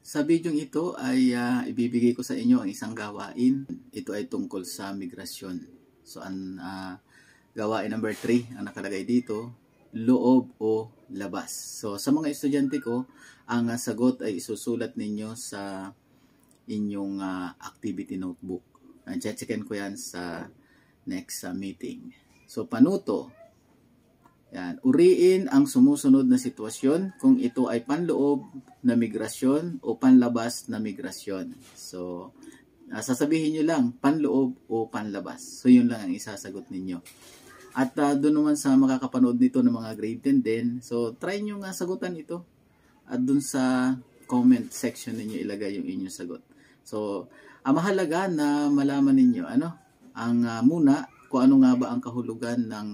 Sa video ito ay ibibigay ko sa inyo ang isang gawain. Ito ay tungkol sa migrasyon. So, gawain number 3 ang nakalagay dito, loob o labas. So, sa mga estudyante ko, ang sagot ay isusulat ninyo sa inyong activity notebook. Checkin ko yan sa next meeting. So, panuto. Yan. Uriin ang sumusunod na sitwasyon kung ito ay panloob na migrasyon o panlabas na migrasyon. So, sasabihin nyo lang panloob o panlabas. So, yun lang ang isasagot ninyo. At doon naman sa makakapanood nito ng mga grade 10 din, so try nyo nga sagutan ito. At doon sa comment section ninyo ilagay yung inyong sagot. So, mahalaga na malaman ninyo muna kung ano nga ba ang kahulugan ng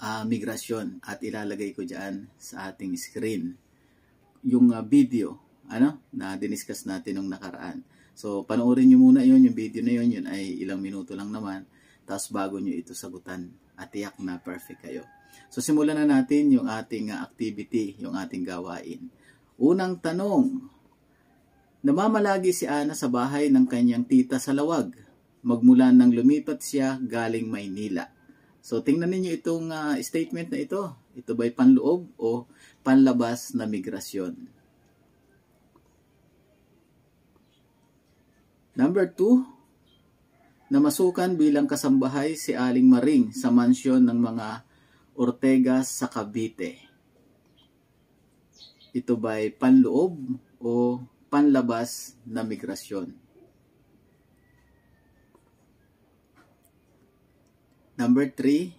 migrasyon, at ilalagay ko dyan sa ating screen yung video na diniscuss natin nung nakaraan. So panoorin nyo muna yung video na yun ay ilang minuto lang naman, tapos bago nyo ito sagutan at tiyak na perfect kayo. So simulan na natin yung ating activity, yung ating gawain. Unang tanong, namamalagi si Ana sa bahay ng kanyang tita sa Lawag magmula nang lumipat siya galing Maynila. So, tingnan ninyo itong statement na ito. Ito ba'y panloob o panlabas na migrasyon? Number 2, namasukan bilang kasambahay si Aling Maring sa mansyon ng mga Ortegas sa Cavite. Ito ba'y panloob o panlabas na migrasyon? Number 3,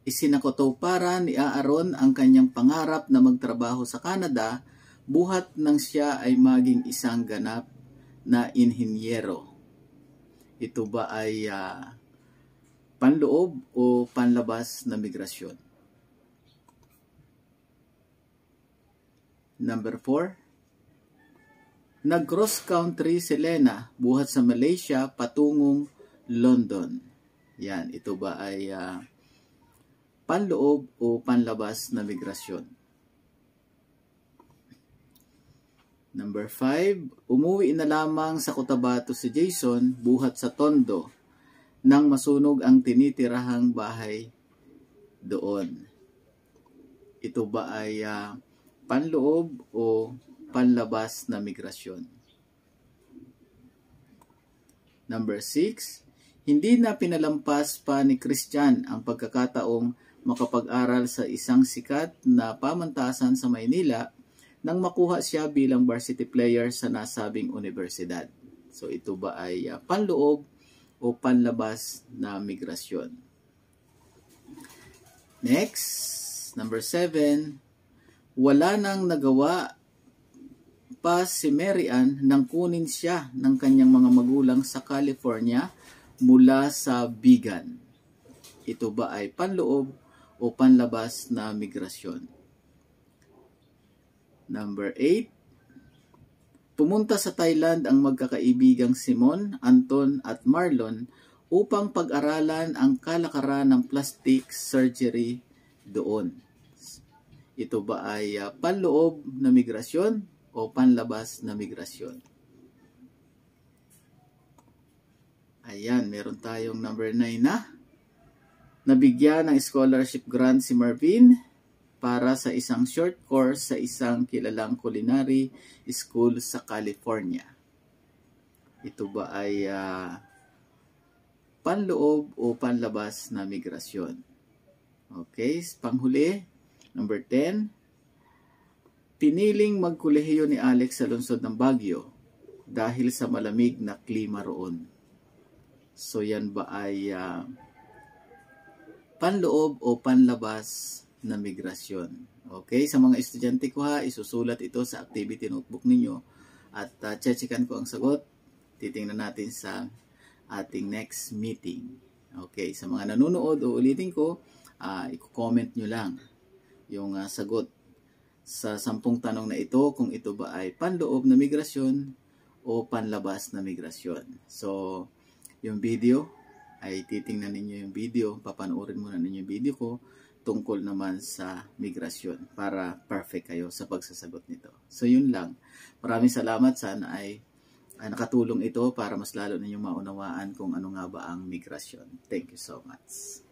isinakotuparan ni Aaron ang kanyang pangarap na magtrabaho sa Canada buhat nang siya ay maging isang ganap na inhinyero. Ito ba ay panloob o panlabas na migrasyon? Number 4, nag-cross country si Lena buhat sa Malaysia patungong London. Yan, ito ba ay panloob o panlabas na migrasyon? Number 5, umuwi na lamang sa Cotabato si Jason buhat sa Tondo nang masunog ang tinitirahang bahay doon. Ito ba ay panloob o panlabas na migrasyon? Number 6, hindi na pinalampas pa ni Christian ang pagkakataong makapag-aral sa isang sikat na pamantasan sa Maynila nang makuha siya bilang varsity player sa nasabing universidad. So ito ba ay panloob o panlabas na migrasyon? Next, number 7, wala nang nagawa pa si Mary Ann nang kunin siya ng kanyang mga magulang sa California mula sa Bigan. Ito ba ay panloob o panlabas na migrasyon? Number 8, pumunta sa Thailand ang magkakaibigang Simon, Anton at Marlon upang pag-aralan ang kalakaran ng plastic surgery doon. Ito ba ay panloob na migrasyon o panlabas na migrasyon? Ayan, meron tayong number 9 na. Nabigyan ng scholarship grant si Marvin para sa isang short course sa isang kilalang culinary school sa California. Ito ba ay panloob o panlabas na migrasyon? Okay, panghuli, number 10. Piniling magkolehiyo ni Alex sa lungsod ng Baguio dahil sa malamig na klima roon. So yan ba ay panloob o panlabas na migrasyon? Okay, sa mga estudyante ko isusulat ito sa activity notebook ninyo at checkan ko ang sagot. Titingnan natin sa ating next meeting. Okay, sa mga nanonood, uulitin ko, i-comment nyo lang yung sagot sa 10 tanong na ito kung ito ba ay panloob na migrasyon o panlabas na migrasyon. So, yung video ay titingnan ninyo yung video, papanoorin muna ninyo yung video ko, tungkol naman sa migrasyon para perfect kayo sa pagsasagot nito. So yun lang. Maraming salamat. Sana ay nakatulong ito para mas lalo ninyong maunawaan kung ano nga ba ang migrasyon. Thank you so much.